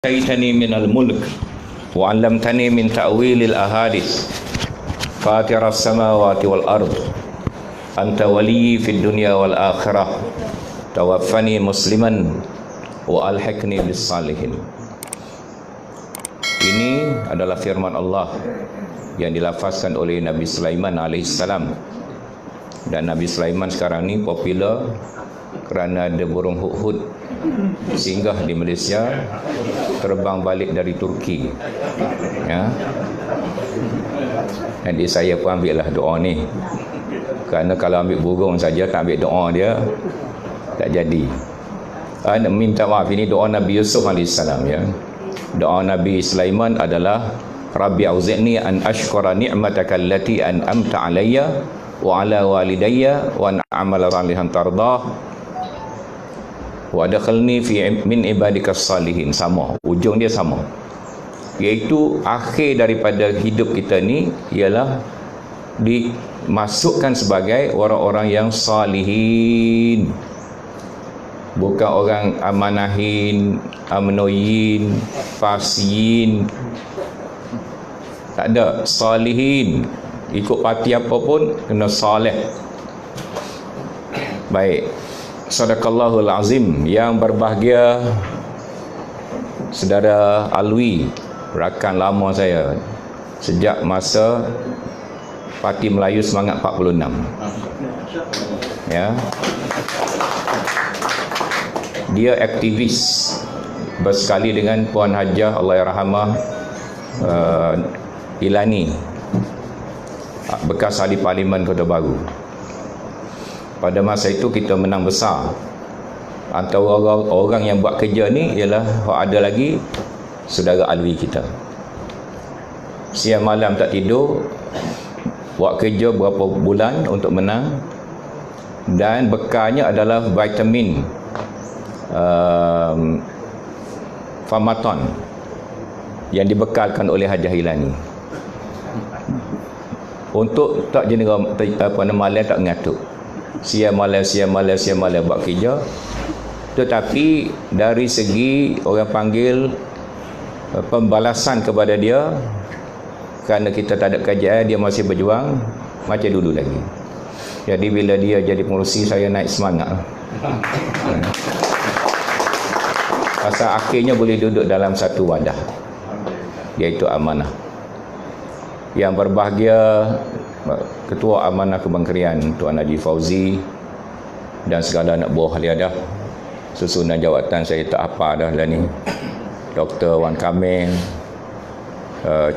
آتيتني من الملك وعلمتني من تأويل الأحاديث فاطر السماوات والأرض أنت ولي في الدنيا والآخرة توفني مسلما وألحقني بالصالحين. Ini adalah firman Allah yang dilafazkan oleh Nabi Sulaiman alaihissalam. Dan Nabi Sulaiman sekarang ni popular kerana ada burung hudhud singgah di Malaysia, terbang balik dari Turki, ya. Jadi saya pun ambillah doa ni, kerana kalau ambil burung saja tak ambil doa dia tak jadi. Minta maaf, ini doa Nabi Yusuf alaihissalam, ya. Doa Nabi Sulaiman adalah Rabbi auzi'ni an ashkura ni'mataka allati an'amta alayya wa ala walidayya wa an a'mala salihan tardah wa adkhilni fi min ibadikas salihin. Sama, ujung dia sama, iaitu akhir daripada hidup kita ni ialah dimasukkan sebagai orang-orang yang salihin, bukan orang amanahin, amnoyin, fasiyin. Tak ada, salihin. Ikut parti apa pun kena saleh. Baik, Sadaqallahul Azim. Yang berbahagia Saudara Alwi, rakan lama saya sejak masa Parti Melayu Semangat 46, ya. Dia aktivis bersekali dengan Puan Hajah Allahyarhamah Ilani, bekas ahli Parlimen Kota Baru. Pada masa itu kita menang besar. Antara orang yang buat kerja ni ialah ada lagi saudara Alwi kita. Siang malam tak tidur, buat kerja berapa bulan untuk menang, dan bekalnya adalah vitamin Famaton yang dibekalkan oleh Hajah Ilani untuk tak jenera malam tak mengatuk. Siang malam buat kerja. Tetapi dari segi orang panggil pembalasan kepada dia, kerana kita tak ada kerjaan, dia masih berjuang macam dulu lagi. Jadi bila dia jadi pengerusi, saya naik semangat. Pasal akhirnya boleh duduk dalam satu wadah, iaitu amanah. Yang berbahagia Ketua Amanah Kementerian Tuan Haji Fauzi dan segala anak buah dia dah. Susunan jawatan saya tak apa dah lah ni. Dr. Wan Kamil,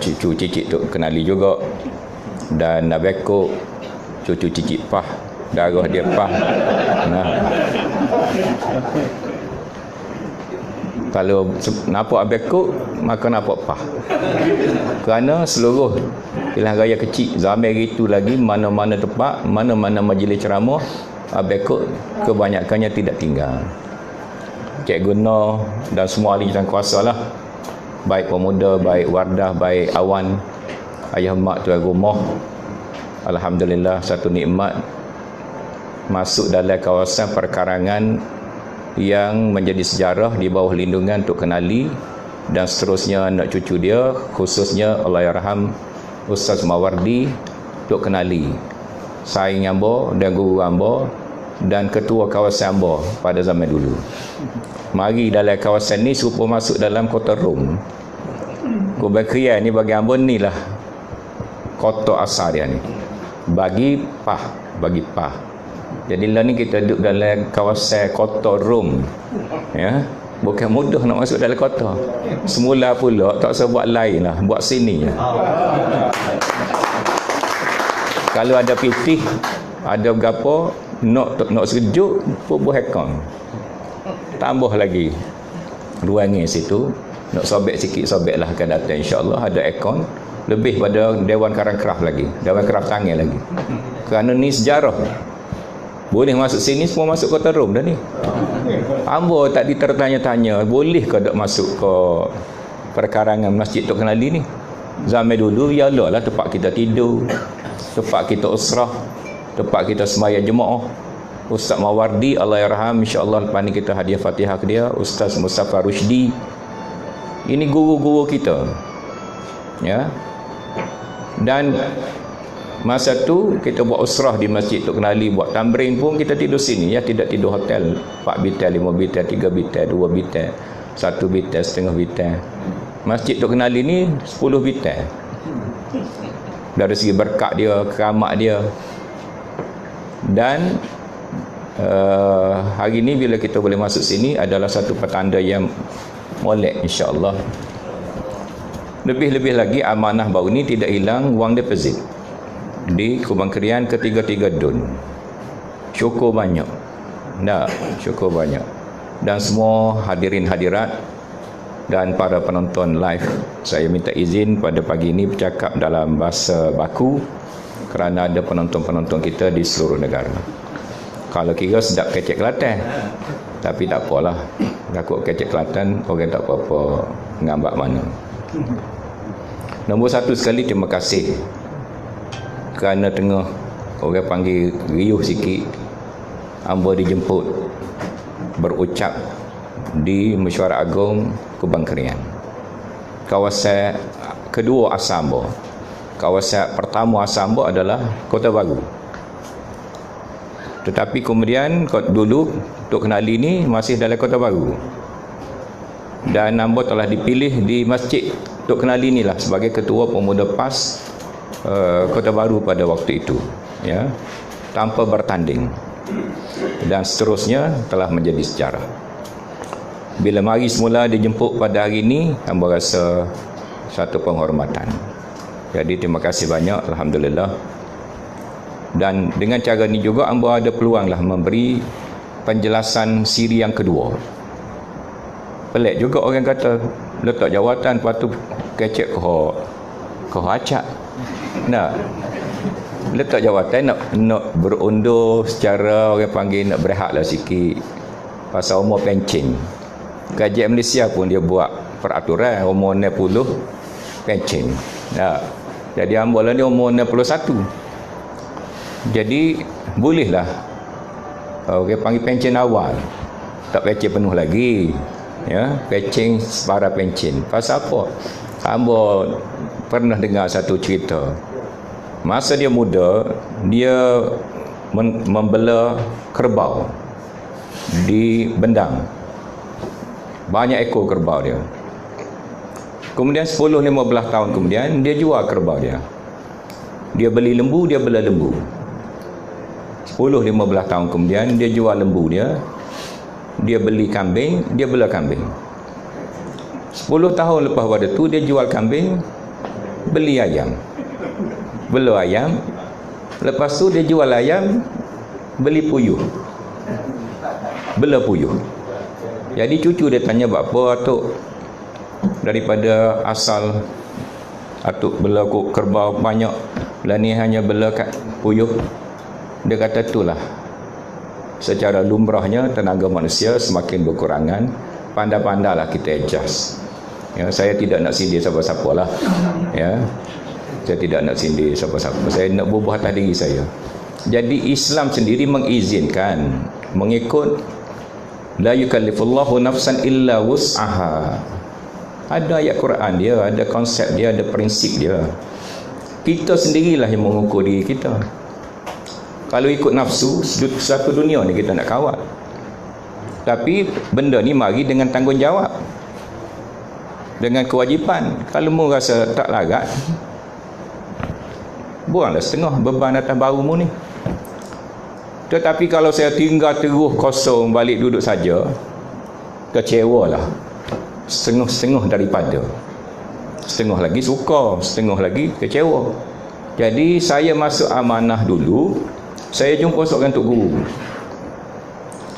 cucu Cicik tu kenali juga, dan Nabeko, cucu Cicik Pah, darah dia Pah. Nah, kalau nampak Abeko, maka nampak Pah. Kerana seluruh pilihan raya kecil zaman itu lagi, mana-mana tempat, mana-mana majlis ceramah, Abeko kebanyakannya tidak tinggal. Cikgu Noh dan semua ahli jawatan kuasa lah, baik pemuda, baik Wardah, baik Awan, ayah mak tuan rumah. Alhamdulillah, satu nikmat masuk dalam kawasan perkarangan yang menjadi sejarah di bawah lindungan Tok Kenali dan seterusnya anak cucu dia, khususnya Allahyarham Ustaz Mawardi Tok Kenali, saing Ambo dan guru Ambo dan ketua kawasan Ambo pada zaman dulu. Mari dalam kawasan ni serupa masuk dalam kota Rom. Kubakrian ni bagi Ambo ni lah kota asal dia ni. Bagi Pah. Jadi lah ni kita duduk dalam kawasan kota Rom, ya. Bukan mudah nak masuk dalam kota. Semula pula tak usah buat lain lah, buat sini je. Kalau ada pitih, ada berapa nak sejuk pun berhekang. Tambah lagi ruangan situ, nak sobek sikit, sobek lah akan datang insya-Allah. Ada aircon lebih pada Dewan Karangkraf lagi, Dewan Kraf Tangan lagi. Kerana ni sejarah. Boleh masuk sini, semua masuk kota Rom dah ni. Ambo tak ditertanya-tanya, boleh ke tak masuk ke perkarangan Masjid Tok Kenali ni? Zaman dulu, yalah lah tempat kita tidur, tempat kita usrah, tempat kita sembahyang jemaah. Ustaz Mawardi Allahyarham, insya-Allah lepas ni kita hadiah Fatihah ke dia. Ustaz Mustafa Rushdi, Ini guru-guru kita. Ya. Dan masa tu kita buat usrah di Masjid Tok Kenali, buat tamrin pun kita tidur sini ya, tidak tidur hotel 4 bitel, 5 bitel, 3 bitel, 2 bitel, 1 bitel, setengah bitel. Masjid Tok Kenali ni 10 bitel. Dari segi berkat dia, keramat dia. Dan hari ni bila kita boleh masuk sini adalah satu petanda yang molek, insya-Allah. Lebih-lebih lagi amanah baru ni tidak hilang wang deposit di Kubang Krian ketiga-tiga dun. Syukur banyak. Nah, syukur banyak. Dan semua hadirin hadirat dan para penonton live, saya minta izin pada pagi ini bercakap dalam bahasa baku kerana ada penonton-penonton kita di seluruh negara. Kalau kira sedap kecek Kelantan, tapi tak apalah, takut kecek Kelantan orang tak apa-apa ngambak mana. Nombor satu sekali, terima kasih kerana tengah orang panggil riuh sikit, hamba dijemput berucap di Mesyuarat Agung Kubang Krian. Kawasan kedua asal hamba, kawasan pertama asal hamba adalah Kota Baru. Tetapi kemudian dulu Tok Kenali ni masih dalam Kota Baru. Dan hamba telah dipilih di Masjid Tok Kenali ni lah sebagai Ketua Pemuda PAS Kota Baru pada waktu itu, ya, tanpa bertanding. Dan seterusnya telah menjadi sejarah. Bila mari semula dijemput pada hari ini, hamba rasa satu penghormatan. Jadi terima kasih banyak, alhamdulillah. Dan dengan cara ni juga hamba ada peluanglah memberi penjelasan siri yang kedua. Pelik juga orang kata letak jawatan, lepas tu kecek kau acak. Nah, letak jawatan nak berundur secara orang panggil nak berehatlah sikit pasal umur pencen. Kajian Malaysia pun dia buat peraturan umur 60 pencen. Nah, jadi hamba lah ni umur 61. Jadi bolehlah orang panggil pencen awal, tak pencen penuh lagi, ya, pencen separa pencen. Pasal apa? Hamba pernah dengar satu cerita. Masa dia muda, dia membela kerbau di Bendang. Banyak ekor kerbau dia. Kemudian 10-15 tahun kemudian dia jual kerbau dia. Dia beli lembu, dia bela lembu. 10-15 tahun kemudian dia jual lembu dia. Dia beli kambing, dia bela kambing. 10 tahun lepas pada tu dia jual kambing, beli ayam. Bela ayam. Lepas tu dia jual ayam, beli puyuh. Bela puyuh. Jadi cucu dia tanya, "Bapa atuk daripada asal atuk bela kerbau banyak, lah ni hanya bela kat puyuh?" Dia kata, "Itulah. Secara lumrahnya tenaga manusia semakin berkurangan, pandai-pandailah kita adjust." Ya, saya tidak nak sindir siapa-siapa lah. Ya. Saya tidak nak sindir siapa-siapa. Saya nak berbuah atas diri saya. Jadi Islam sendiri mengizinkan mengikut la yukallifullahu nafsan illa wus'aha. Ada ayat Quran dia, ada konsep dia, ada prinsip dia. Kita sendirilah yang mengukur diri kita. Kalau ikut nafsu, satu dunia ni kita nak kawal. Tapi benda ni mari dengan tanggungjawab, dengan kewajipan. Kalau mu rasa tak larat, buanglah setengah beban atas bahumu ni. Tetapi kalau saya tinggal terus kosong, balik duduk saja, kecewalah. Setengah-setengah daripada. Setengah lagi suka, setengah lagi kecewa. Jadi saya masuk amanah dulu. Saya jumpa seorang Tok Guru.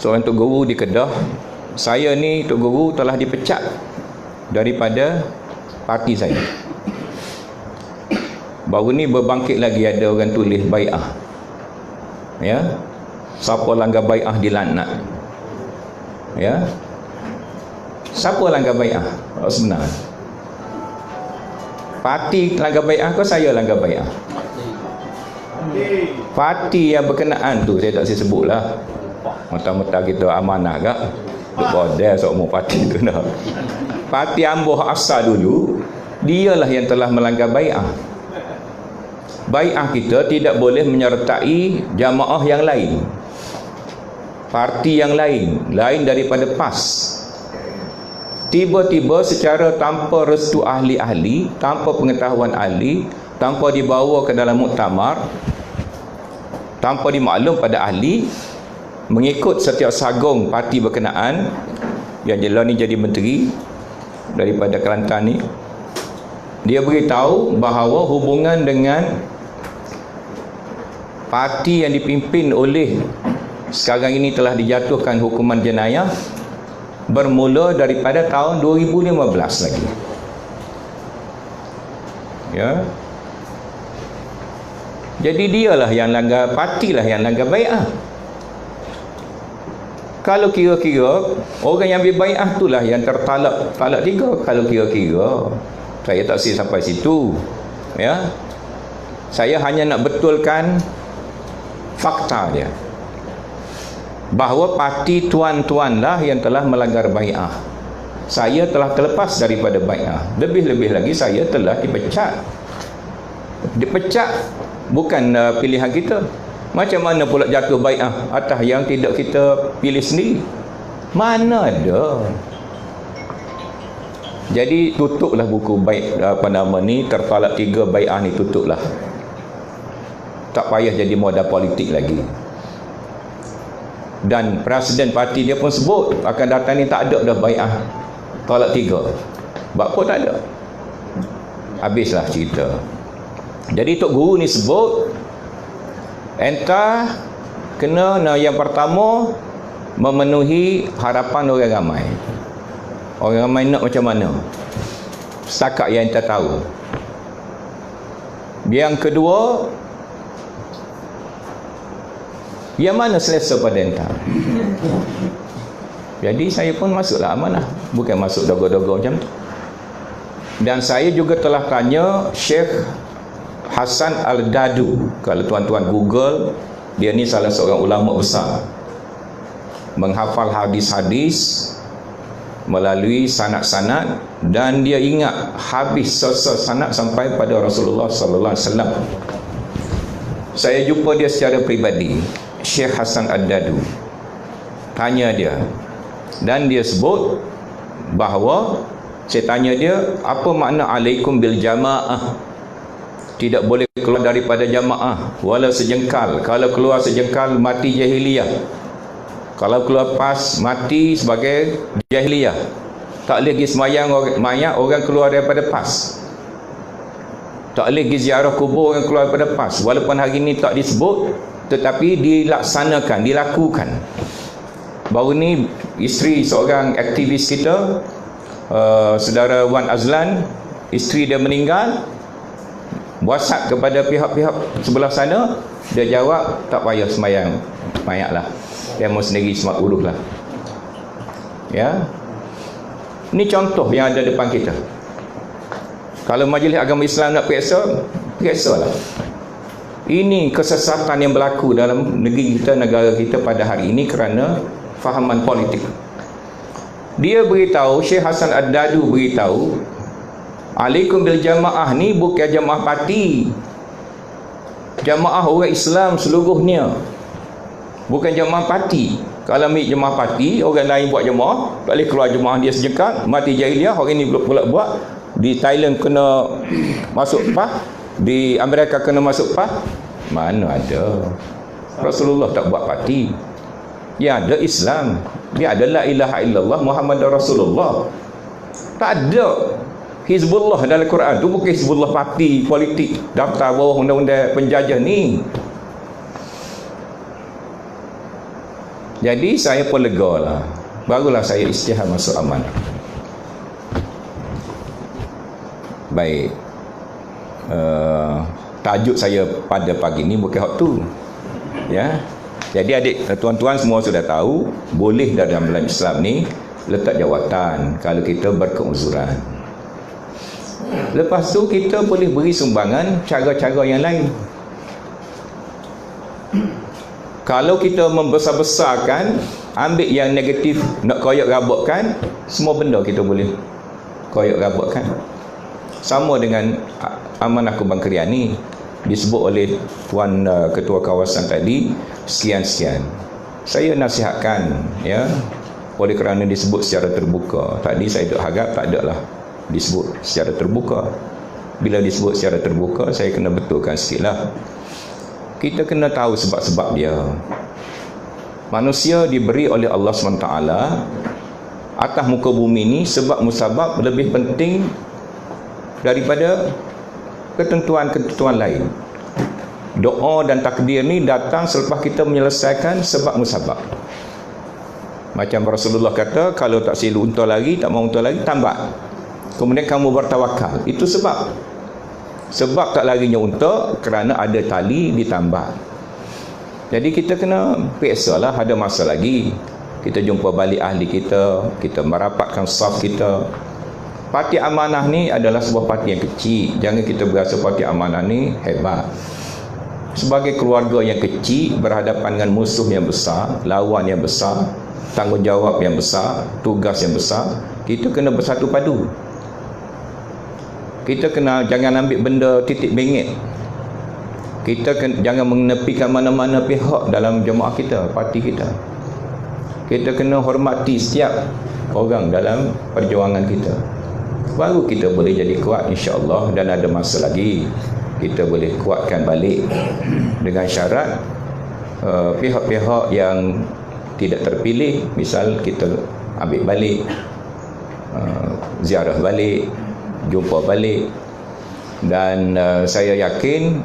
Seorang Tok Guru di Kedah. Saya ni Tok Guru telah dipecat daripada parti saya. Baru ni berbangkit lagi ada orang tulis bai'ah. Ya. Siapa langgar bai'ah dilaknat. Ya. Siapa langgar bai'ah? Oh, sebenar. Parti langgar bai'ah ke saya langgar bai'ah? Parti yang berkenaan tu saya tak sebutlah. Mata-mata kita amanah ke? Bodel semua parti tu nak. Parti Amboh asal dulu, dialah yang telah melanggar bai'ah. Bai'ah kita tidak boleh menyertai jamaah yang lain, parti yang lain daripada PAS. Tiba-tiba secara tanpa restu ahli-ahli, tanpa pengetahuan ahli, tanpa dibawa ke dalam muktamar, tanpa dimaklum pada ahli, mengikut setiap sagung parti berkenaan, yang jelas ni jadi menteri daripada Kelantan ni, dia beritahu bahawa hubungan dengan parti yang dipimpin oleh sekarang ini telah dijatuhkan hukuman jenayah bermula daripada tahun 2015 lagi. Ya. Jadi dialah yang langgar, partilah yang langgar bai'ah. Kalau kira-kira orang yang ambil bai'ah itulah yang tertalak 3, kalau kira-kira, saya tak sih sampai situ. Ya. Saya hanya nak betulkan fakta dia, bahawa parti tuan-tuanlah yang telah melanggar bai'ah. Saya telah terlepas daripada bai'ah. Lebih-lebih lagi saya telah dipecat. Dipecat bukan pilihan kita. Macam mana pula jatuh bai'ah atas yang tidak kita pilih sendiri? Mana ada. Jadi tutuplah buku baik tertalak 3 bai'ah ni, tutuplah. Tak payah jadi modal politik lagi. Dan presiden parti dia pun sebut akan datang ni tak ada dah bai'ah talak 3. Apa tak ada. Habislah cerita. Jadi Tok Guru ni sebut entah kena yang pertama memenuhi harapan orang ramai. Orang ramai nak macam mana? Setakat yang entah tahu. Yang kedua, yang mana selesa pada entah. Jadi saya pun masuklah amanah, bukan masuk dogo-dogo macam tu. Dan saya juga telah tanya Syekh Hasan Al-Dadu. Kalau tuan-tuan Google, dia ni salah seorang ulama besar, menghafal hadis-hadis melalui sanad-sanad, dan dia ingat habis selesai sanad sampai pada Rasulullah sallallahu alaihi wasallam. Saya jumpa dia secara peribadi, Syekh Hasan Al-Dadu. Tanya dia, dan dia sebut bahawa, saya tanya dia, apa makna alaikum bil jamaah? Tidak boleh keluar daripada jamaah walau sejengkal. Kalau keluar sejengkal, mati jahiliyah. Kalau keluar PAS, mati sebagai jahiliyah. Tak boleh pergi semayang mayat orang keluar daripada PAS. Tak boleh pergi ziarah kubur orang keluar daripada PAS. Walaupun hari ini tak disebut, tetapi dilaksanakan, dilakukan. Baru ni isteri seorang aktivis kita, saudara Wan Azlan, isteri dia meninggal, WhatsApp kepada pihak-pihak sebelah sana, dia jawab tak payah semayang mayat lah, dia mau sendiri semak uruh lah. Ya, ni contoh yang ada depan kita. Kalau Majlis Agama Islam nak periksa lah. Ini kesesatan yang berlaku dalam negeri kita, negara kita pada hari ini kerana fahaman politik. Dia beritahu, Syekh Hasan Ad-Dadu beritahu, alaikum bil jamaah ni bukan jamaah parti, jamaah orang Islam seluruhnya, bukan jamaah parti. Kalau ambil jamaah parti, orang lain buat jamaah, tak boleh keluar jamaah dia sejengkal, mati jahiliah. Orang ni pula buat. Di Thailand kena masuk PAH, di Amerika kena masuk PAH. Mana ada. Rasulullah tak buat parti. Dia ada Islam, dia ada la ilaha illallah Muhammad Rasulullah. Tak ada Hizbullah dalam Quran. Tu bukan Hizbullah parti politik daftar bawah undang-undang penjajah ni. Jadi saya pun lega lah. Barulah saya istihad masuk amanah. Baik, tajuk saya pada pagi ni bukan hak tu. Ya. Jadi adik, tuan-tuan semua sudah tahu, boleh dalam Islam ni letak jawatan kalau kita berkeuzuran. Lepas tu kita boleh beri sumbangan cara-cara yang lain. Kalau kita membesar-besarkan ambil yang negatif, nak koyak rabakkan, semua benda kita boleh koyak rabakkan. Sama dengan amanah Kubang Krian ni, disebut oleh Puan Ketua Kawasan tadi, sekian-sekian. Saya nasihatkan, ya, oleh kerana disebut secara terbuka. Tadi saya duk harap tak ada lah disebut secara terbuka. Bila disebut secara terbuka, saya kena betulkan sikit lah. Kita kena tahu sebab-sebab dia. Manusia diberi oleh Allah SWT atas muka bumi ni sebab musabab lebih penting daripada ketentuan-ketentuan lain. Doa dan takdir ni datang selepas kita menyelesaikan sebab musabab. Macam Rasulullah kata, kalau tak silu unta lagi, tak mau unta lagi, tambah. Kemudian kamu bertawakal. Itu sebab. Sebab tak larinya unta kerana ada tali ditambah. Jadi kita kena biasalah, ada masa lagi. Kita jumpa balik ahli kita, kita merapatkan saf kita. Parti amanah ni adalah sebuah parti yang kecil. Jangan kita berasa parti amanah ni hebat. Sebagai keluarga yang kecil berhadapan dengan musuh yang besar, lawan yang besar, tanggungjawab yang besar, tugas yang besar, kita kena bersatu padu. Kita kena jangan ambil benda titik bengit. Kita jangan menepikan mana-mana pihak dalam jemaah kita, parti kita. Kita kena hormati setiap orang dalam perjuangan kita. Baru kita boleh jadi kuat, insya-Allah. Dan ada masa lagi kita boleh kuatkan balik, dengan syarat pihak-pihak yang tidak terpilih, misal kita ambil balik, ziarah balik, jumpa balik. Dan saya yakin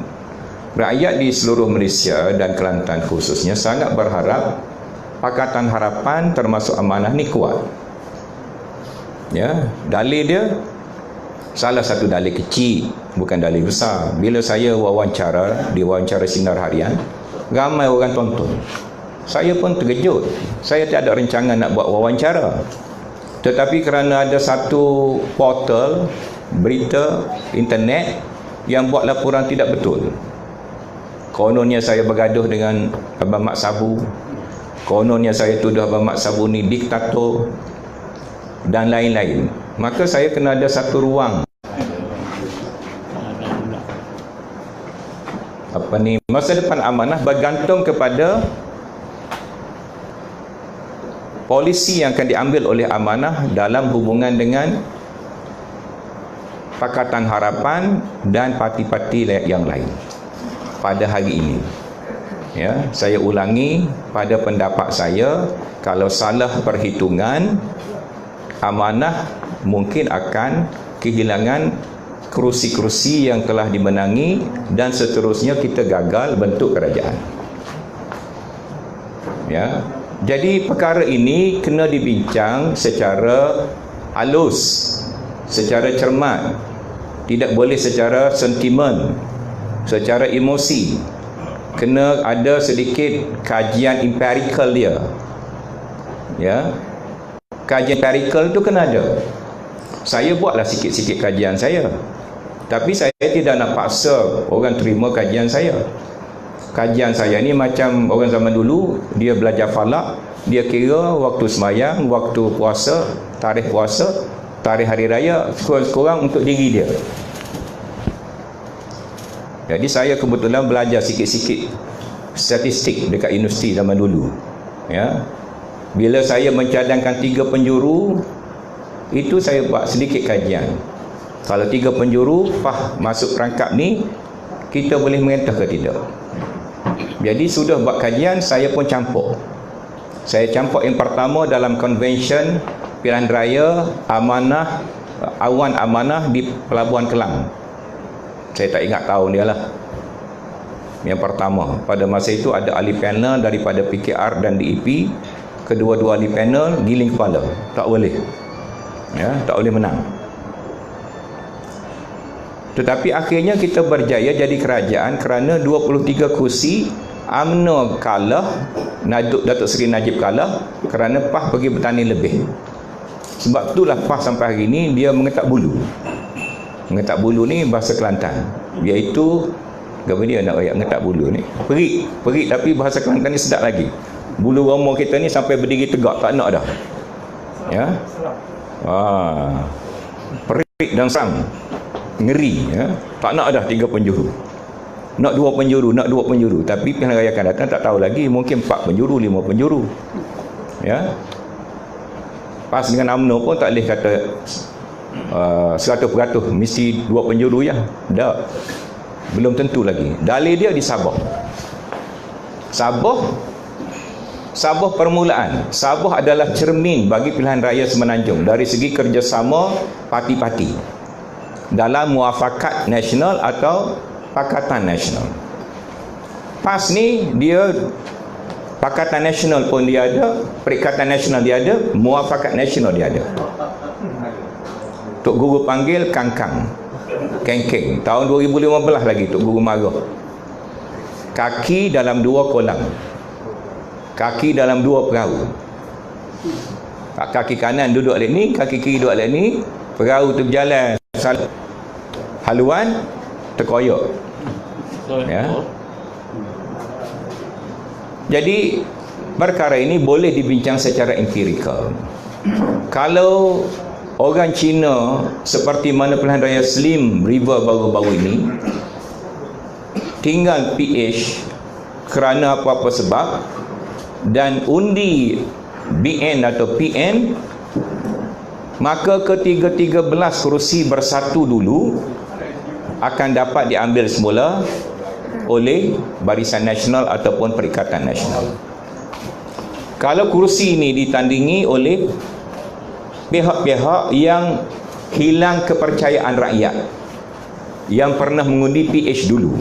rakyat di seluruh Malaysia dan Kelantan khususnya sangat berharap Pakatan Harapan termasuk amanah ni kuat. Ya, dalil dia salah satu dalil kecil, bukan dalil besar. Bila saya wawancara di wawancara Sinar Harian, ramai orang tonton. Saya pun terkejut. Saya tiada rancangan nak buat wawancara. Tetapi kerana ada satu portal berita internet yang buat laporan tidak betul. Kononnya saya bergaduh dengan Abang Mat Sabu. Kononnya saya tuduh Abang Mat Sabu ni diktator dan lain-lain. Maka saya kena ada satu ruang masa depan amanah bergantung kepada polisi yang akan diambil oleh amanah dalam hubungan dengan Pakatan Harapan dan parti-parti yang lain pada hari ini. Ya, saya ulangi, pada pendapat saya, kalau salah perhitungan, amanah mungkin akan kehilangan kerusi-kerusi yang telah dimenangi dan seterusnya kita gagal bentuk kerajaan. Ya. Jadi perkara ini kena dibincang secara halus, secara cermat. Tidak boleh secara sentimen, secara emosi. Kena ada sedikit kajian empirikal dia. Ya. Kajian empirikal tu kena ada. Saya buatlah sikit-sikit kajian saya. Tapi saya tidak nak paksa orang terima kajian saya. Kajian saya ni macam orang zaman dulu, dia belajar falak, dia kira waktu semayang, waktu puasa, tarikh hari raya, sekurang-kurang untuk diri dia. Jadi saya kebetulan belajar sikit-sikit statistik dekat universiti zaman dulu. Ya. Bila saya mencadangkan 3 penjuru, itu saya buat sedikit kajian. Kalau 3 penjuru masuk perangkap ni, kita boleh mengentah ke tidak. Jadi sudah buat kajian, saya pun campur. Saya campur yang pertama dalam konvensyen pilihan raya amanah, awan amanah di Pelabuhan Kelang. Saya tak ingat tahun dia lah. Yang pertama, pada masa itu ada ahli panel daripada PKR dan DEP. Kedua-dua ahli panel giling kepala, tak boleh. Ya, tak boleh menang. Tetapi akhirnya kita berjaya jadi kerajaan kerana 23 kursi. UMNO kalah, Datuk Seri Najib kalah kerana PAH pergi bertanding lebih. Sebab itulah PAH sampai hari ini dia mengetak bulu. Mengetak bulu ni bahasa Kelantan, iaitu apa dia nak ayat mengetak bulu ni? Perik tapi bahasa Kelantan ni sedap lagi. Bulu roma kita ni sampai berdiri tegak, tak nak dah. Ya. Perik dan sang. Ngeri, ya. Tak nak dah 3 penjuru. Nak 2 penjuru, nak 2 penjuru. Tapi pilihan raya akan datang tak tahu lagi, mungkin 4 penjuru, 5 penjuru. Ya. Pas dengan UMNO pun tak boleh kata 100% mesti 2 penjuru ya. Tak. Belum tentu lagi. Dalil dia di Sabah. Sabah permulaan. Sabah adalah cermin bagi pilihan raya Semenanjung dari segi kerjasama parti-parti dalam muafakat nasional atau Pakatan Nasional. PAS ni dia Pakatan Nasional pun dia ada, Perikatan Nasional dia ada, Muafakat Nasional dia ada. Tok Guru panggil Kangkang, Kengkeng. Tahun 2015 lagi Tok Guru marah. Kaki dalam 2 kolam. Kaki dalam 2 perahu. Kaki kanan duduk alik ni, kaki kiri duduk alik ni, perahu tu berjalan. Haluan terkoyak. Ya. Jadi perkara ini boleh dibincang secara empirikal. Kalau orang Cina seperti mana pilihan raya Slim River baru-baru ini tinggal PH kerana apa-apa sebab dan undi BN atau PN, maka ketiga-13 kerusi bersatu dulu akan dapat diambil semula oleh Barisan Nasional ataupun Perikatan Nasional. Kalau kerusi ini ditandingi oleh pihak-pihak yang hilang kepercayaan rakyat, yang pernah mengundi PH dulu,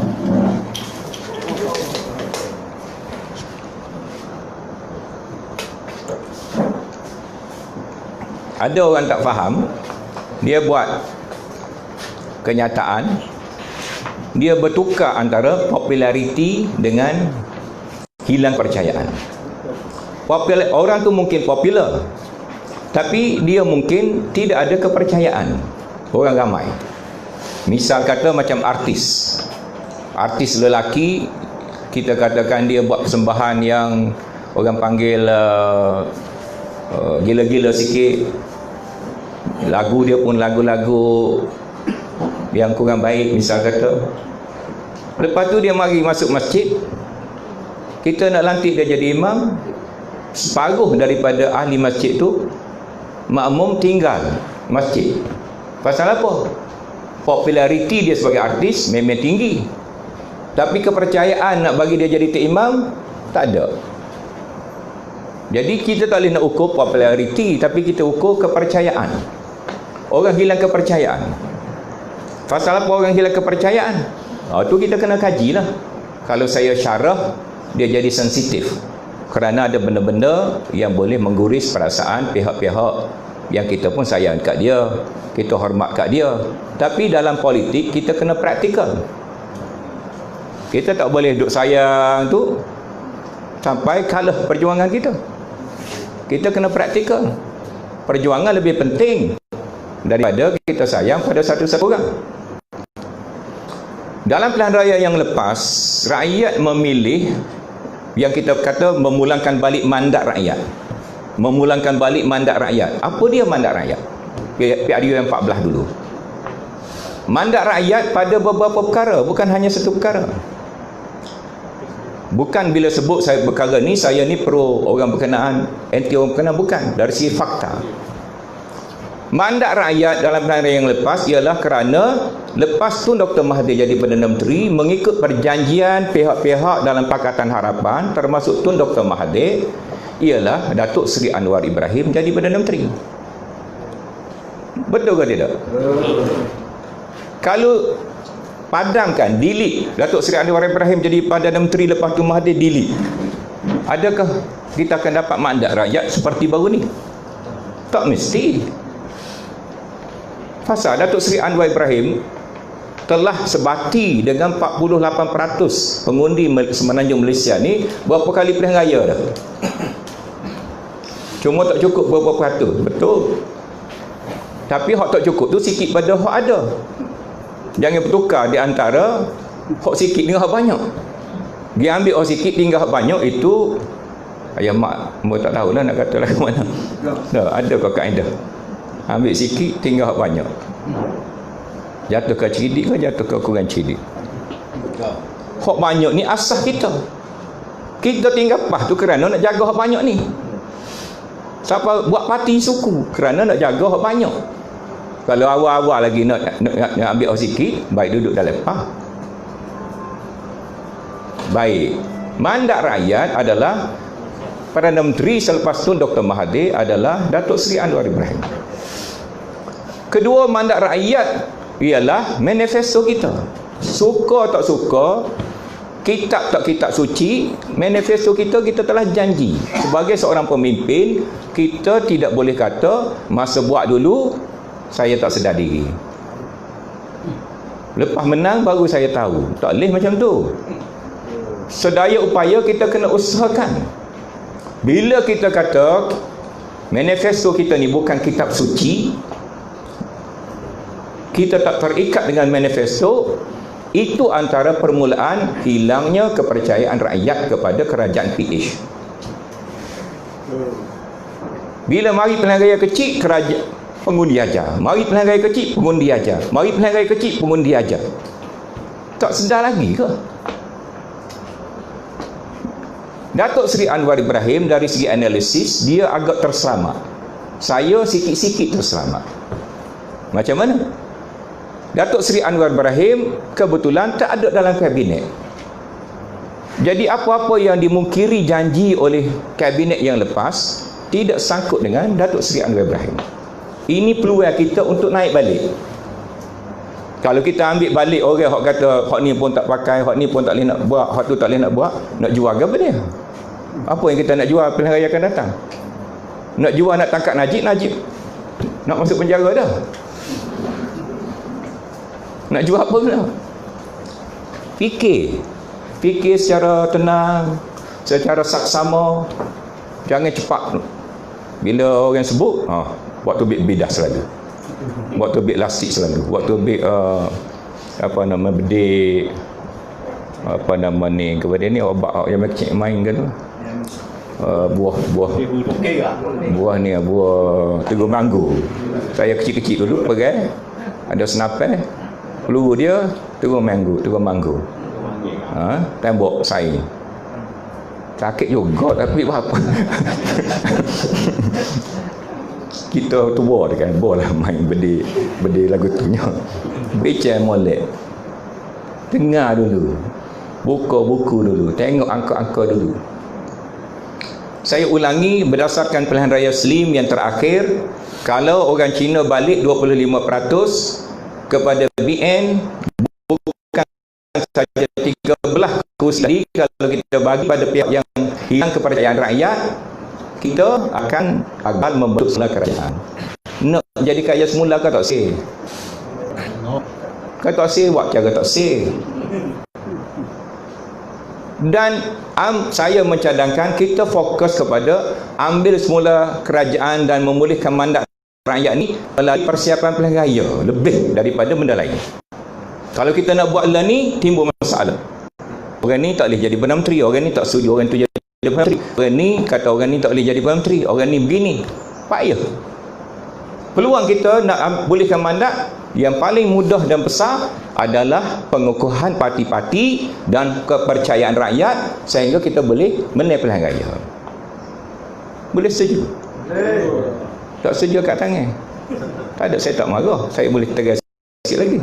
ada orang tak faham, dia buat kenyataan, dia bertukar antara populariti dengan hilang percayaan. Orang tu mungkin popular, tapi dia mungkin tidak ada kepercayaan orang ramai. Misal kata macam artis lelaki, kita katakan dia buat persembahan yang orang panggil gila-gila sikit, lagu dia pun lagu-lagu yang kurang baik misal kata. Lepas tu dia mari masuk masjid, kita nak lantik dia jadi imam, separuh daripada ahli masjid tu makmum tinggal masjid. Pasal apa? Populariti dia sebagai artis memang tinggi, tapi kepercayaan nak bagi dia jadi imam tak ada. Jadi kita tak boleh nak ukur populariti, tapi kita ukur kepercayaan. Orang hilang kepercayaan. Pasal apa orang hilang kepercayaan? Tu kita kena kajilah. Kalau saya syarah, dia jadi sensitif, kerana ada benda-benda yang boleh mengguris perasaan pihak-pihak yang kita pun sayang kat dia, kita hormat kat dia. Tapi dalam politik kita kena praktikal. Kita tak boleh duk sayang tu sampai kalah perjuangan kita. Kita kena praktikal. Perjuangan lebih penting daripada kita sayang pada satu-satu orang. Dalam pilihan raya yang lepas, rakyat memilih yang kita kata memulangkan balik mandat rakyat. Memulangkan balik mandat rakyat. Apa dia mandat rakyat? PRU yang 14 dulu. Mandat rakyat pada beberapa perkara, bukan hanya satu perkara. Bukan bila sebut saya perkara ni, saya ni pro orang berkenaan, anti orang berkenaan, bukan. Dari segi fakta. Mandat rakyat dalam pilihan raya yang lepas ialah kerana lepas tu Dr. Mahathir jadi Perdana Menteri, mengikut perjanjian pihak-pihak dalam Pakatan Harapan, termasuk Tun Dr. Mahathir, ialah Datuk Seri Anwar Ibrahim jadi Perdana Menteri. Betul ke tidak? Kalau padamkan, delete Datuk Seri Anwar Ibrahim jadi Perdana Menteri, lepas tu Mahathir delete, adakah kita akan dapat mandat rakyat seperti baru ni? Tak mesti. Pasal Datuk Seri Anwar Ibrahim telah sebati dengan 48% pengundi Semenanjung Malaysia ni berapa kali pilihan raya dah. Cuma tak cukup berapa peratus, betul. Tapi hak tak cukup tu sikit pada hak ada. Jangan bertukar di antara hak sikit dengan hak banyak. Dia ambil hak sikit tinggal hak banyak, itu Ayah mak tak tahulah nak kata lah ke mana. Dah ada kau kaedah. Ambil sikit tinggal banyak. Jatuh ke cerdik ke jatuh ke kurang cerdik. Hak banyak ni asas kita. Kita tinggal pas tu kerana nak jaga hak banyak ni. Siapa buat parti suku kerana nak jaga hak banyak. Kalau awal-awal lagi nak ambil hak sikit, baik duduk dalam pas. Baik. Mandat rakyat adalah Perdana Menteri selepas tu Dr. Mahathir adalah Datuk Seri Anwar Ibrahim. Kedua mandat rakyat ialah manifesto kita. Suka tak suka, kitab tak kitab suci, manifesto kita telah janji. Sebagai seorang pemimpin, kita tidak boleh kata masa buat dulu saya tak sedar diri. Lepas menang baru saya tahu. Tak boleh macam tu. Sedaya upaya kita kena usahakan. Bila kita kata manifesto kita ni bukan kitab suci, kita tak terikat dengan manifesto, itu antara permulaan hilangnya kepercayaan rakyat kepada kerajaan PH. Bila mari pilihan raya kecil, kerajaan pengundi aja. Mari pilihan raya kecil, pengundi aja. Mari pilihan raya kecil, pengundi aja. Tak sedar lagi ke? Datuk Seri Anwar Ibrahim dari segi analisis dia agak terselamat. Saya sikit-sikit terselamat. Macam mana? Datuk Seri Anwar Ibrahim kebetulan tak ada dalam kabinet. Jadi apa-apa yang dimungkiri janji oleh kabinet yang lepas tidak sangkut dengan Datuk Seri Anwar Ibrahim. Ini peluang kita untuk naik balik. Kalau kita ambil balik orang hak kata hak ni pun tak pakai, hak ni pun tak boleh nak buat, hak tu tak boleh nak buat, nak jual ke apa dia? Apa yang kita nak jual pilihan raya akan datang? Nak jual nak tangkap Najib nak masuk penjara dah. Nak jual apa pula? Fikir secara tenang, secara saksama. Jangan cepat. Bila orang sebut, waktu bidah selalu. Waktu beg lastik selalu. Waktu beg bedik kepada ni obat yang kecil main kan tu. Buah ni buah tegur manggu. Saya kecil-kecil dulu pegang ada senapan peluru dia tegur manggu. Tembok saing. Sakit juga tapi apa? Kita tua kan, boleh main bedi lagu tunya. Baca molek. Dengar dulu. Buka buku dulu, tengok angka-angka dulu. Saya ulangi berdasarkan pilihan raya Slim yang terakhir, kalau orang Cina balik 25% kepada BN bukan saja 13 kursi, kalau kita bagi pada pihak yang hilang kepercayaan rakyat, kita akan gagal membentuk semula kerajaan. Nak jadi kaya semula ke tak sih? Kan tak sih, buat cara tak sih. Dan saya mencadangkan kita fokus kepada ambil semula kerajaan dan memulihkan mandat rakyat ni melalui persiapan pilihan raya lebih daripada benda lain. Kalau kita nak buat lah ni, timbul masalah. Orang ni tak boleh jadi Perdana Menteri, orang ni tak setuju orang tu jadi Perdana Menteri, orang ni kata orang ni tak boleh jadi Perdana Menteri, orang ni begini. Payah. Peluang kita nak pulihkan mandat yang paling mudah dan besar adalah pengukuhan parti-parti dan kepercayaan rakyat sehingga kita boleh menang pilihan raya. Boleh setuju? Tak setuju kat tangan. Tak ada, saya tak marah. Saya boleh tegas sikit lagi.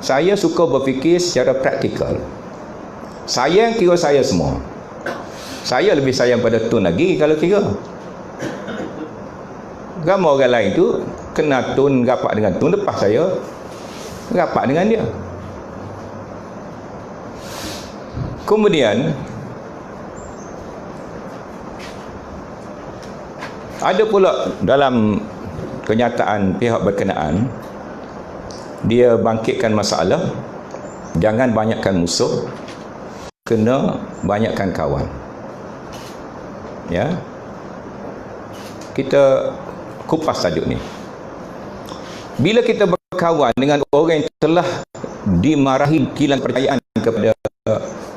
Saya suka berfikir secara praktikal. Sayang kira saya semua. Saya lebih sayang pada Tun lagi kalau kira. Ramai orang lain tu kena Tun rapat dengan Tun, lepas saya rapat dengan dia. Kemudian ada pula dalam kenyataan pihak berkenaan, dia bangkitkan masalah, jangan banyakkan musuh, kena banyakkan kawan. Ya, kita kupas tajuk ni. Bila kita berkawan dengan orang yang telah dimarahi, hilang kepercayaan kepada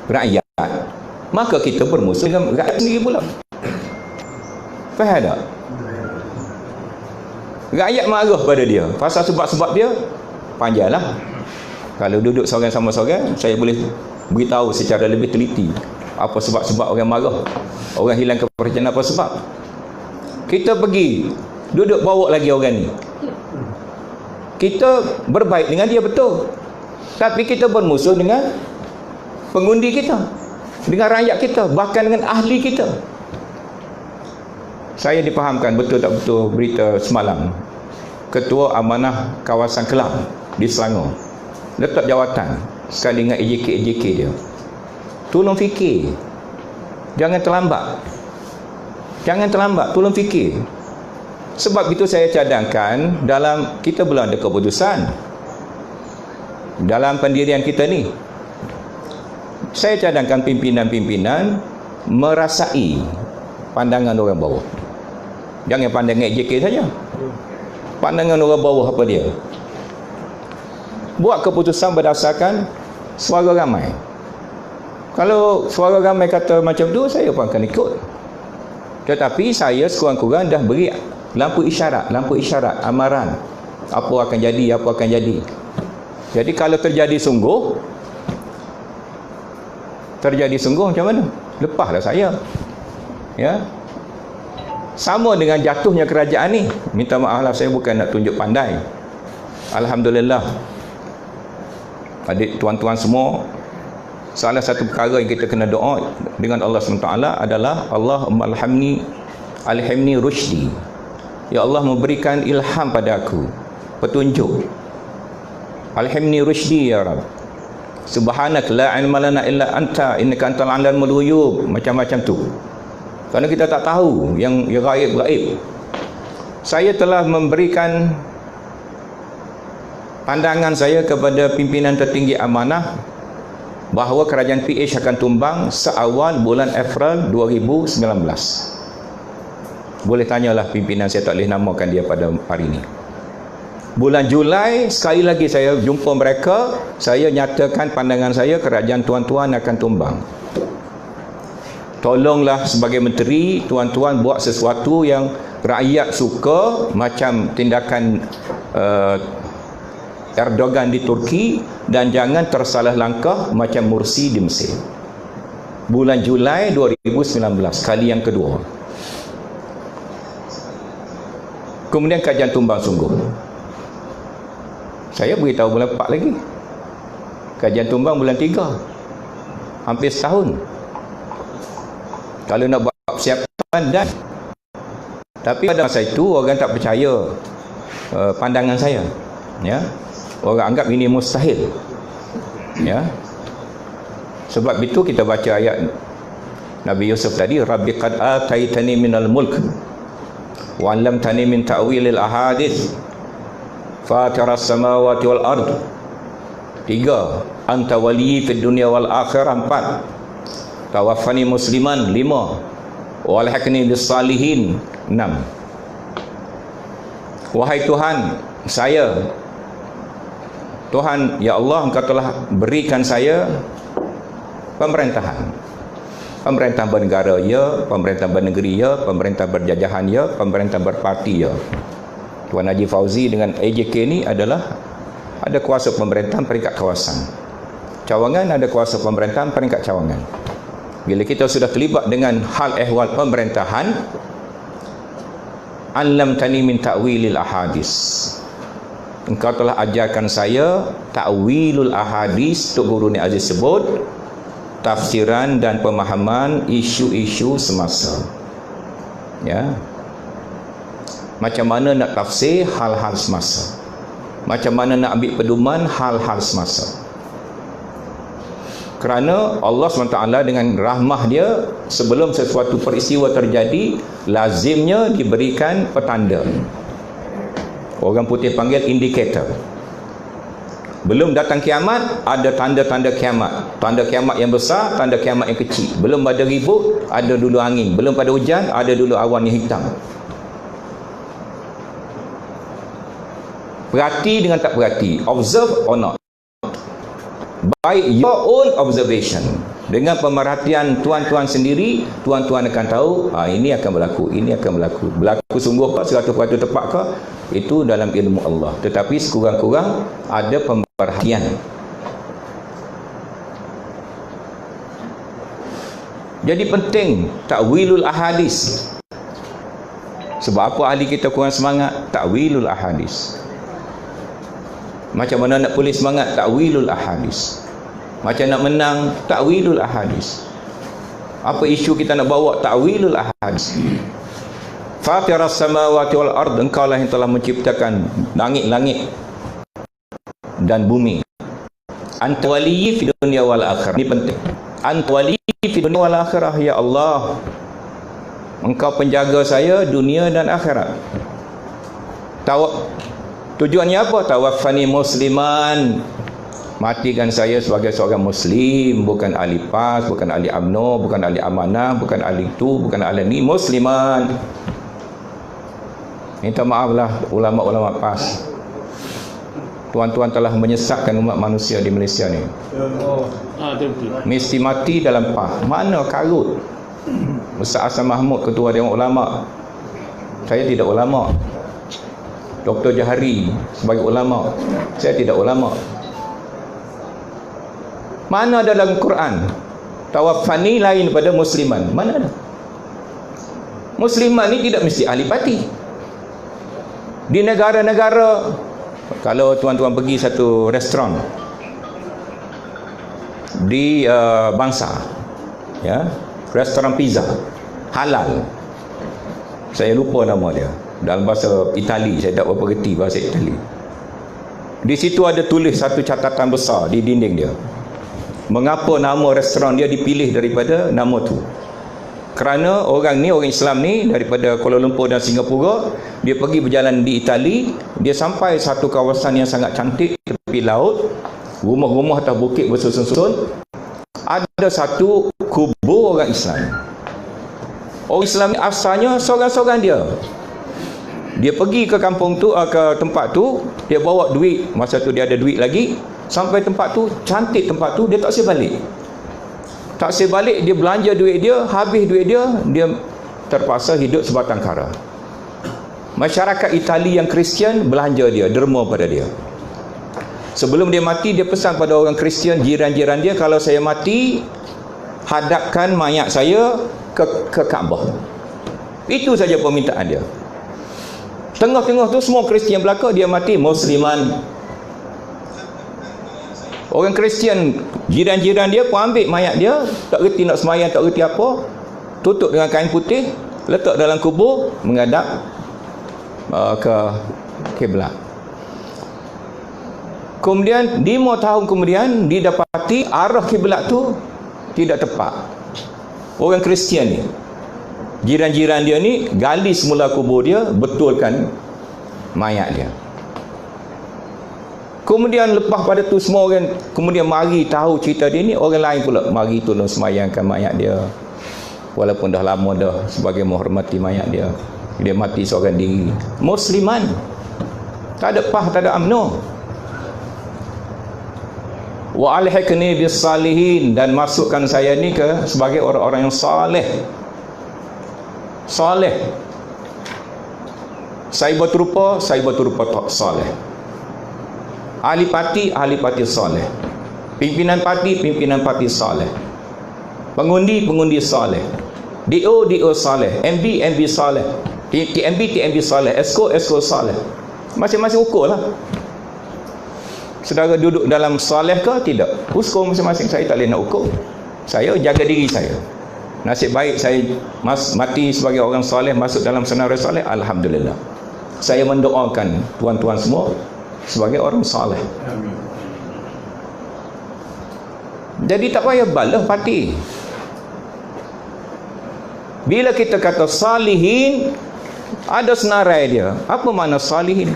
rakyat, maka kita bermusuh dengan rakyat sendiri pula. Faham tak? Rakyat marah pada dia pasal sebab-sebab dia panjanglah. Kalau duduk seorang sama seorang, saya boleh beritahu secara lebih teliti apa sebab-sebab orang marah, orang hilang kepercayaan, apa sebab. Kita pergi duduk bawa lagi orang ni, kita berbaik dengan dia betul, tapi kita bermusuh dengan pengundi kita, dengan rakyat kita, bahkan dengan ahli kita. Saya dipahamkan betul tak betul berita semalam, Ketua Amanah Kawasan Kelang di Selangor letak jawatan sekali dengan AJK dia. Tolong fikir, jangan terlambat, tolong fikir. Sebab itu saya cadangkan dalam kita belum ada keputusan dalam pendirian kita ni. Saya cadangkan pimpinan-pimpinan merasai pandangan orang bawah. Jangan pandang AJK saja. Pandangan orang bawah apa dia? Buat keputusan berdasarkan suara ramai. Kalau suara ramai kata macam tu, saya pun akan ikut. Tetapi saya sekurang-kurang dah beri lampu isyarat, amaran. Apa akan jadi, apa akan jadi. Jadi kalau terjadi sungguh macam mana? Lepaslah saya. Ya. Sama dengan jatuhnya kerajaan ni. Minta maaf lah, saya bukan nak tunjuk pandai. Alhamdulillah, adik tuan-tuan semua, salah satu perkara yang kita kena doa dengan Allah SWT adalah Allahumma alhamni rusydi. Ya Allah, memberikan ilham pada aku, petunjuk. Alhamni rusydi ya Rabb. Subhanak la ilma lana illa anta innaka antal alimul ghuyub. Macam-macam tu. Kerana kita tak tahu yang gaib-gaib. Saya telah memberikan pandangan saya kepada pimpinan tertinggi amanah bahawa kerajaan PH akan tumbang seawal bulan April 2019. Boleh tanyalah pimpinan, saya tak boleh namakan dia pada hari ini. Bulan Julai sekali lagi saya jumpa mereka, saya nyatakan pandangan saya kerajaan tuan-tuan akan tumbang. Tolonglah sebagai menteri, tuan-tuan buat sesuatu yang rakyat suka, macam tindakan Erdogan di Turki, dan jangan tersalah langkah macam Mursi di Mesir. Bulan Julai 2019, kali yang kedua. Kemudian kajian tumbang sungguh. Saya beritahu bulan 4 lagi. Kajian tumbang bulan 3. Hampir setahun. Kalau nak buat persiapan dan. Tapi pada masa itu orang tak percaya pandangan saya. Ya. Orang anggap ini mustahil. Ya. Sebab itu kita baca ayat Nabi Yusuf tadi, Rabbi qad ataitani minal mulk wa 'allamtani min ta'wilil ahadits fatiras samawati wal ard. 3. Anta waliyyi fid dunya wal akhirah. 4. Tawaffani musliman. 5. Walhaqni bis salihin. 6. Wahai Tuhan saya, Tuhan, ya Allah, Engkau telah berikan saya pemerintahan. Pemerintah bernegara ya, pemerintah bernegeri ya, pemerintah berjajahan ya, pemerintah berparti ya. Tuan Haji Fauzi dengan AJK ni adalah ada kuasa pemerintahan peringkat kawasan. Cawangan ada kuasa pemerintahan peringkat cawangan. Bila kita sudah terlibat dengan hal ehwal pemerintahan, allamtani min ta'wilil ahadis. Engkau telah ajarkan saya ta'wilul ahadis, Tok Guru Ni Aziz sebut, tafsiran dan pemahaman isu-isu semasa. Ya. Macam mana nak tafsir hal-hal semasa. Macam mana nak ambil pedoman hal-hal semasa. Kerana Allah SWT dengan rahmah dia, sebelum sesuatu peristiwa terjadi, lazimnya diberikan petanda. Orang putih panggil indikator. Belum datang kiamat, ada tanda-tanda kiamat. Tanda kiamat yang besar, tanda kiamat yang kecil. Belum ada ribut, ada dulu angin. Belum pada hujan, ada dulu awan yang hitam. Perhati dengan tak perhati, observe or not. by your own observation. Dengan pemerhatian tuan-tuan sendiri, tuan-tuan akan tahu, ini akan berlaku, ini akan berlaku. Berlaku sungguh ke 100% tepat ke? Itu dalam ilmu Allah. Tetapi sekurang-kurang ada pemerhatian. Jadi penting takwilul ahadis. Sebab apa ahli kita kurang semangat? Takwilul ahadis. Macam mana nak pulih semangat? Takwilul ahadis. Macam nak menang? Takwilul ahadis. Apa isu kita nak bawa? Takwilul ahadis. Fatiras samawati wal ard, engkau lah yang telah menciptakan langit-langit dan bumi. Anta waliyyi fid dunya wal akhirah. Ini penting. Anta waliyyi fid dunya wal akhirah, ya Allah. Engkau penjaga saya dunia dan akhirat. Tujuannya apa? Tawaffani musliman. Matikan saya sebagai seorang muslim, bukan ahli PAS, bukan ahli UMNO, bukan ahli amanah, bukan ahli itu, bukan ahli ini, musliman. Minta maaflah ulama-ulama PAS. Tuan-tuan telah menyesatkan umat manusia di Malaysia ni. Mesti mati dalam PAS. Mana karut? Ustaz Hassan Mahmud, ketua Dewan Ulama. Saya tidak ulama. Dr. Jahari sebagai ulama. Saya tidak ulama. Mana dalam Quran tawaffani lain pada musliman? Mana ada? Musliman ni tidak mesti ahli parti. Di negara-negara, kalau tuan-tuan pergi satu restoran di bangsa, ya, restoran pizza halal, saya lupa nama dia, dalam bahasa Itali, saya tak berapa reti bahasa Itali. Di situ ada tulis satu catatan besar di dinding dia. Mengapa nama restoran dia dipilih daripada nama tu? Kerana orang ni, orang Islam ni daripada Kuala Lumpur dan Singapura, dia pergi berjalan di Itali, dia sampai satu kawasan yang sangat cantik tepi laut, rumah-rumah atas bukit bersusun-susun, ada satu kubur orang Islam. Orang Islam ni asalnya seorang-seorang dia. Dia pergi ke kampung tu, ke tempat tu, dia bawa duit, masa tu dia ada duit lagi. Sampai tempat tu, cantik tempat tu, dia tak boleh balik. Tak boleh balik, dia belanja duit dia, habis duit dia, dia terpaksa hidup sebatang kara. Masyarakat Itali yang Kristian belanja dia, derma pada dia. Sebelum dia mati, dia pesan pada orang Kristian, jiran-jiran dia, kalau saya mati, hadapkan mayat saya ke Kaabah. Itu saja permintaan dia. Tengah-tengah tu semua Kristian belaka, dia mati musliman. Orang Kristian, jiran-jiran dia pun ambil mayat dia, tak reti nak semayang, tak reti apa, tutup dengan kain putih, letak dalam kubur, menghadap ke kiblat. Kemudian 5 tahun kemudian didapati arah kiblat tu tidak tepat. Orang Kristian ni, jiran-jiran dia ni gali semula kubur dia, betulkan mayat dia. Kemudian lepas pada tu semua orang kemudian mari tahu cerita dia ni, orang lain pula mari tolong semayangkan mayat dia. Walaupun dah lama dah, sebagai menghormati mayat dia. Dia mati seorang diri. Musliman. Tak ada PAH, tak ada UMNO. Wa alhiqni bis salihin, dan masukkan saya ni ke sebagai orang-orang yang saleh. Saleh. Saya berterupa tak saleh. Ahli parti soleh. Pimpinan parti soleh. Pengundi soleh. DO soleh. MB soleh. TMB soleh. Esko soleh. Masing-masing ukur lah. Saudara duduk dalam soleh ke tidak? Ukur masing-masing. Saya tak boleh nak ukur. Saya jaga diri saya. Nasib baik saya mati sebagai orang soleh, masuk dalam senarai soleh, alhamdulillah. Saya mendoakan tuan-tuan semua sebagai orang soleh. Jadi tak payah balah parti. Bila kita kata salihin, ada senarai dia. Apa makna salihin?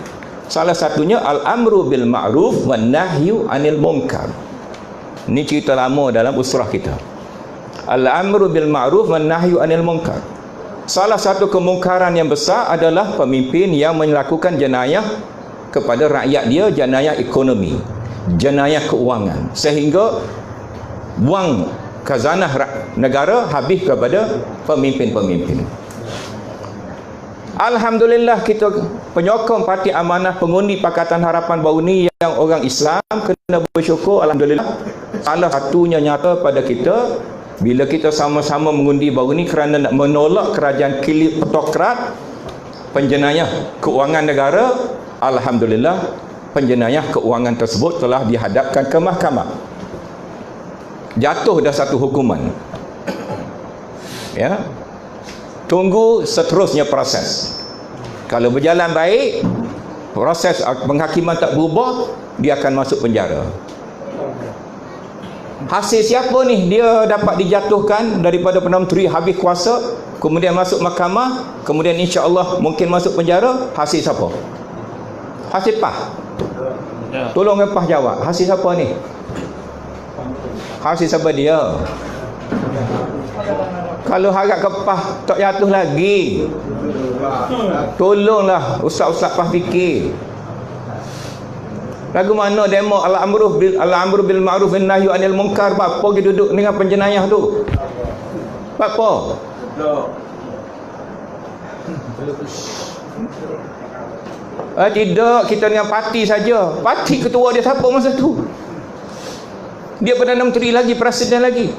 Salah satunya al-amru bil ma'ruf wan nahyu anil munkar. Ini cerita lama dalam usrah kita. Al-amru bil ma'ruf wan nahyu anil munkar. Salah satu kemungkaran yang besar adalah pemimpin yang melakukan jenayah kepada rakyat dia, jenayah ekonomi. jenayah keuangan, sehingga wang khazanah negara habis kepada pemimpin-pemimpin. Alhamdulillah, kita penyokong Parti Amanah Pengundi Pakatan Harapan baru ni yang orang Islam kena bersyukur. Alhamdulillah, salah satunya nyata pada kita bila kita sama-sama mengundi baru ni kerana nak menolak kerajaan kleptokrat, penjenayah keuangan negara. Alhamdulillah, penjenayah keuangan tersebut telah dihadapkan ke mahkamah. Jatuh dah satu hukuman. Ya. Tunggu seterusnya proses. Kalau berjalan baik, proses penghakiman tak berubah, dia akan masuk penjara. Hasil siapa ni dia dapat dijatuhkan daripada Perdana Menteri habis kuasa, kemudian masuk mahkamah, kemudian insya-Allah mungkin masuk penjara? Hasil siapa? Hasil PAH. Tolong PAH jawab. Hasil siapa ni? Hasil siapa dia? Kalau harap ke PAH tak jatuh lagi, tolonglah ustaz-ustaz PAH fikir. Lagu mana demo al-amru bil ma'ruf wan nahyu anil munkar, apa pergi duduk dengan penjenayah tu? Apa? Tidak, kita dengan parti saja. Parti ketua dia siapa masa tu? Dia Perdana Menteri lagi, Presiden lagi.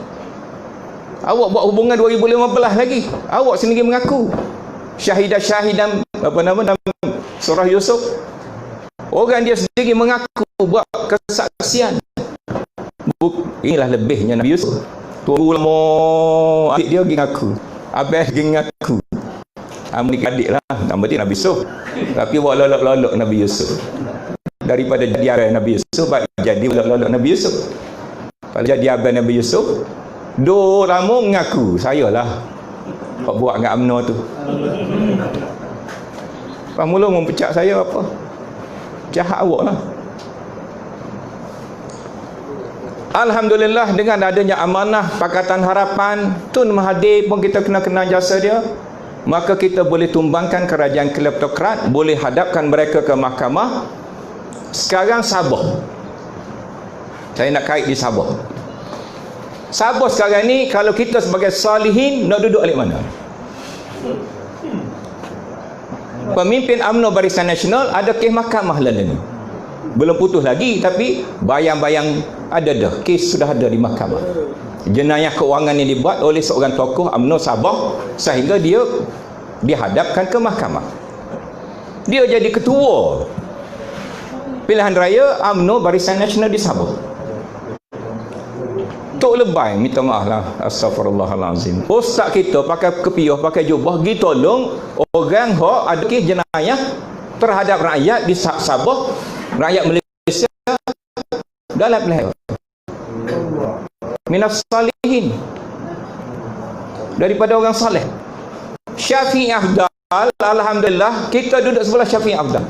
Awak buat hubungan 2015 lagi. Awak sendiri mengaku syahidan apa nama dalam surah Yusuf. Orang dia sendiri mengaku buat kesaksian. Inilah lebihnya Nabi Yusuf. Tuan lama adik dia pergi ngaku, abang pergi ngaku. Adik lah, nama dia Nabi Yusuf. Tapi buat lolok-lolok Nabi Yusuf. Daripada jadi abang Nabi Yusuf, jadi lolok-lolok Nabi Yusuf. Kalau jadi abang Nabi Yusuf, do lama mengaku, saya lah kau buat dengan UMNO tu. Pak mula mempecat saya apa? Jahat awak lah. Alhamdulillah, dengan adanya Amanah Pakatan Harapan, Tun Mahathir pun kita kena kenal jasa dia, maka kita boleh tumbangkan kerajaan kleptokrat, boleh hadapkan mereka ke mahkamah. Sekarang Sabah, saya nak kait di Sabah. Sabah sekarang ni, kalau kita sebagai salihin nak duduk alik mana? Pemimpin UMNO Barisan Nasional ada kes mahkamah lah ni. Belum putus lagi, tapi bayang-bayang ada dah, kes sudah ada di mahkamah. Jenayah keuangan yang dibuat oleh seorang tokoh UMNO Sabah sehingga dia dihadapkan ke mahkamah. Dia jadi ketua pilihan raya UMNO Barisan Nasional di Sabah. Tok lebay, minta maaf lah, astagfirullahalazim. Ustaz kita pakai kepiah, pakai jubah, pergi tolong orang yang ada kes jenayah terhadap rakyat di Sabah, rakyat Malaysia dalam pilihan. Minas salihin, daripada orang saleh. Syafi'i Afdal, alhamdulillah kita duduk sebelah Syafi'i Afdal.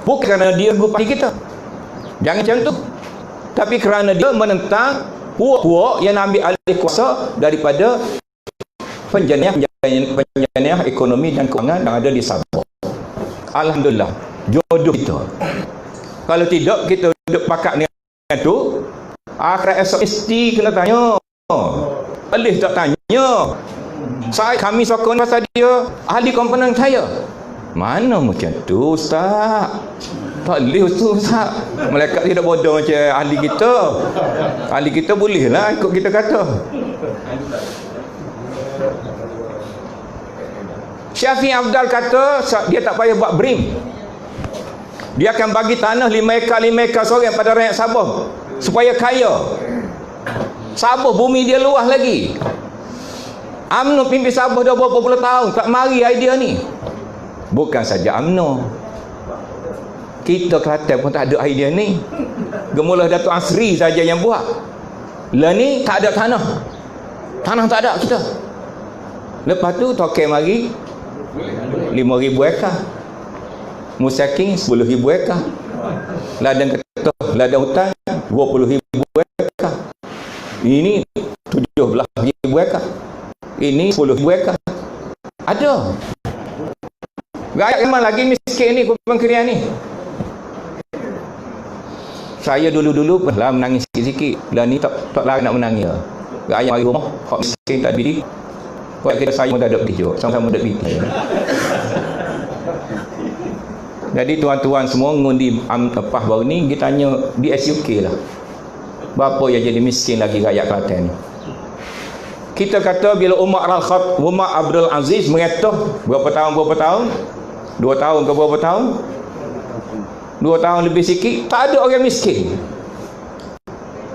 Bukan kerana dia parti kita, jangan macam tu, tapi kerana dia menentang puak-puak yang ambil alih kuasa daripada penjenayah ekonomi dan keuangan yang ada di Sabah. Alhamdulillah, jodoh kita. Kalau tidak, kita duduk pakat dengan tu, akhirat esok mesti kena tanya. Alih tak tanya. Kami sokong pasal dia ahli komponen saya. Mana macam tu ustaz? Tak boleh ustaz. Malaikat tidak bodoh macam ahli kita. Ahli kita bolehlah ikut kita kata. Syafi'i Afdal kata dia tak payah buat BRIM. Dia akan bagi tanah 5 ekar seorang pada rakyat Sabah supaya kaya. Sabah bumi dia luas lagi. UMNO pimpin Sabah dah berapa puluh tahun, tak mari idea ni. Bukan saja UMNO, kita Kelantan pun tak ada idea ni. Gemulah Datuk Asri saja yang buat. Lah ni tak ada tanah. Tanah tak ada kita. Lepas tu token mari 5,000 ekar. Musaking 10,000 ekar. Ladang ketuh, ladang hutan 20,000 ekar. Ini 17,000 ekar. Ini 10,000 ekar. Ada. Rakyat memang lagi miskin ni, kurang kirian ni. Saya dulu-dulu pernah menangis sikit-sikit. Lah ni tak lari nak menangis. Ayah mari rumah, hak miskin tak bini. Buat kita saya dah ada kerja, sama-sama ada PT. Jadi tuan-tuan semua ngundi PAH baru ni, kita tanya di SUK lah. Berapa yang jadi miskin lagi rakyat Kelantan ni? Kita kata bila Umar Abdul Aziz mengata berapa tahun? 2 tahun ke berapa tahun? 2 tahun lebih sikit, tak ada orang miskin.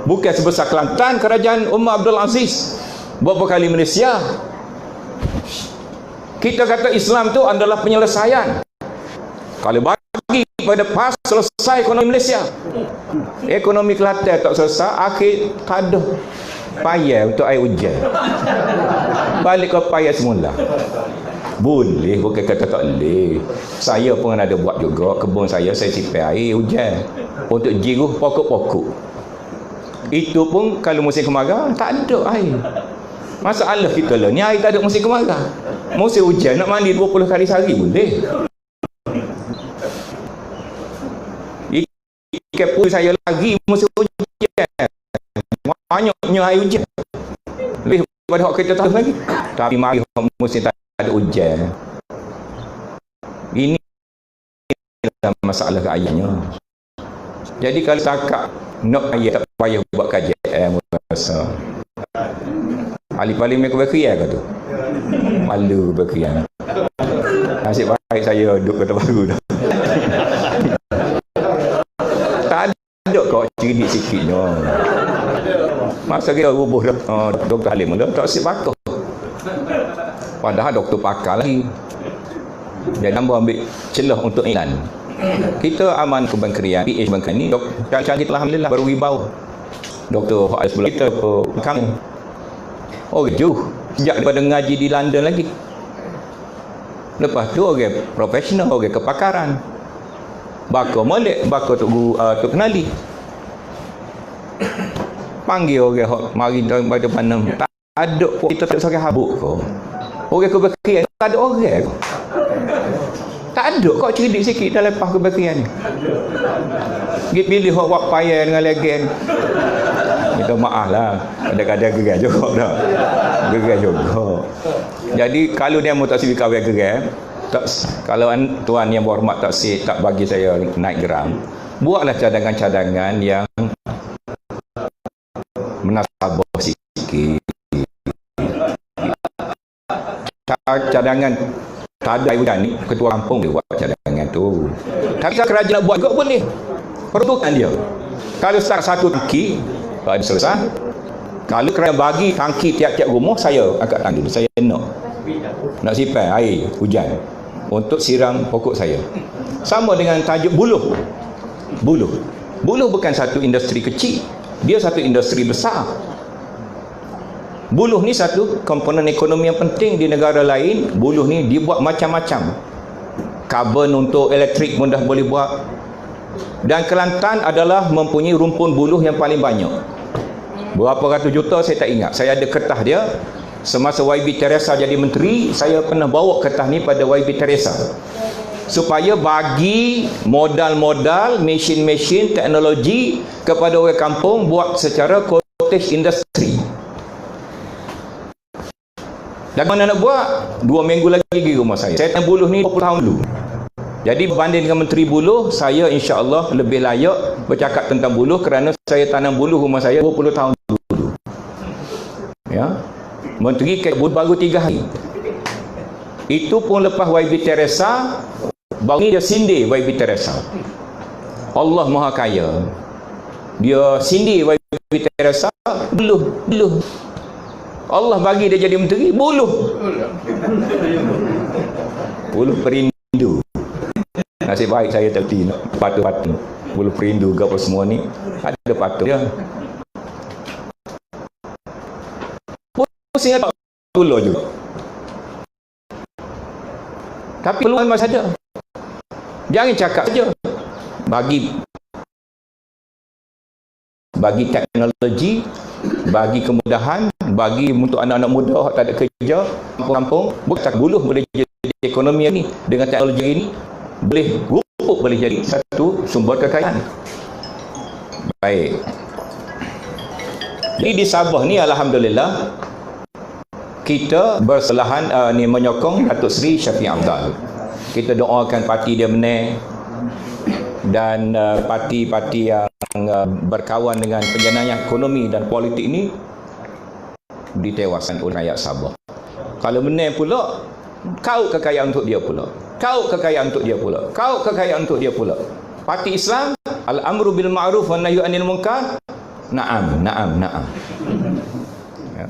Bukan sebesar Kelantan, kerajaan Umar Abdul Aziz. Berapa kali Malaysia? Kita kata Islam tu adalah penyelesaian. Kalau bagi pada PAS, selesai ekonomi Malaysia. Ekonomi Kelantan tak selesai, akhir tak ada payah untuk air hujan. Balik ke payah semula. Boleh, bukan kata tak boleh. Saya pun ada buat juga. Kebun saya simpan air hujan untuk jiruh pokok-pokok. Itu pun kalau musim kemarau tak ada air. Masalah kita lah ni, air tak ada musim kemarau. Musim hujan nak mandi 20 kali sehari boleh. Ikan pun saya lagi musim hujan. Banyaknya air hujan. Lebih daripada hak kita tahu lagi. Tapi mari musim tak ada hujan. Ini masalah rakyatnya. Jadi kalau setakat nak ayat tak payah buat kajian rasa. Ahli parlimen kebakian ke tu? Malu kebakian. Nasib baik saya duduk Kota Baru dah. Tak ada kau cerdik sikitnya. Masa kita rubuh dah, Dr. Halim dah tak asyik pakar. Padahal doktor pakar lagi. Dia nombor ambil celah untuk iklan. Kita aman kebankerian, PH Bankerian ni canggih alhamdulillah berwibawa. Doktor Faiz sebelah kita kami. Oh jauh sejak daripada ngaji di London lagi. Lepas tu orang profesional, orang kepakaran. Bakar molek, bakar tok guru, tok kenali. Panggil orang mari daripada mana. Tak ada pun kita tak seorang habuk kau. Orang kebakian tak ada orang. Tak ada kau cerdik sikit dalam PAH kebakian ni. Git pilih hak payah dengan legen. Minta maaf lah. Kadang-kadang gerai juga dah. Gerai juga. Jadi kalau dia mau tak sibuk kawin gerai, kalau tuan yang berhormat tak bagi saya naik geram, buatlah cadangan-cadangan yang menasabah sikit. Cadangan tak ada hujan ni, ketua kampung dia buat cadangan tu. Tapi kalau kerajaan buat juga boleh. Peruntukan dia. Kalau start satu tangki, pada selesai. Kalau kerajaan bagi tangki tiap-tiap rumah, saya angkat tangan dulu. Saya nak simpan air hujan untuk siram pokok saya. Sama dengan tajuk buluh. Buluh bukan satu industri kecil. Dia satu industri besar. Buluh ni satu komponen ekonomi yang penting di negara lain. Buluh ni dibuat macam-macam. Kabel untuk elektrik pun dah boleh buat. Dan Kelantan adalah mempunyai rumpun buluh yang paling banyak. Berapa ratus juta saya tak ingat. Saya ada kertas dia. Semasa YB Teresa jadi menteri, saya pernah bawa kertas ni pada YB Teresa. Supaya bagi modal-modal, mesin-mesin, teknologi kepada orang kampung buat secara cottage industry. Dan mana nak buat? 2 minggu lagi pergi rumah saya. Saya tanam buluh ni 20 tahun dulu. Jadi berbanding dengan Menteri Buluh, saya insya-Allah lebih layak bercakap tentang buluh kerana saya tanam buluh rumah saya 20 tahun dulu. Ya. Menteri buluh baru 3 hari. Itu pun lepas YB Teresa, baru ni dia sindir YB Teresa. Allah Maha Kaya. Dia sindir YB Teresa, buluh. Allah bagi dia jadi menteri, buluh perindu. Nasib baik saya terti patu-patu. Buluh perindu ke apa semua ni ada patut dia. Pusing tak tolong juga. Tapi peluang masih ada. Jangan cakap saja. Bagi teknologi, bagi kemudahan, bagi untuk anak-anak muda tak ada kerja kampung, bukan buluh boleh jadi ekonomi ni dengan teknologi ini boleh jadi satu sumber kekayaan. Baik. Jadi di Sabah ni alhamdulillah kita berselahan ni menyokong Datuk Seri Shafie Apdal. Kita doakan parti dia menang dan parti-parti yang berkawan dengan penjenayah ekonomi dan politik ini ditewaskan oleh rakyat Sabah. Kalau menang pula, kau kekayaan untuk dia pula. Kau kekayaan untuk dia pula. Kau kekayaan untuk dia pula. Parti Islam, al-amru bil ma'ruf wa nahyu anil munkar. Naam, naam, naam. Ya.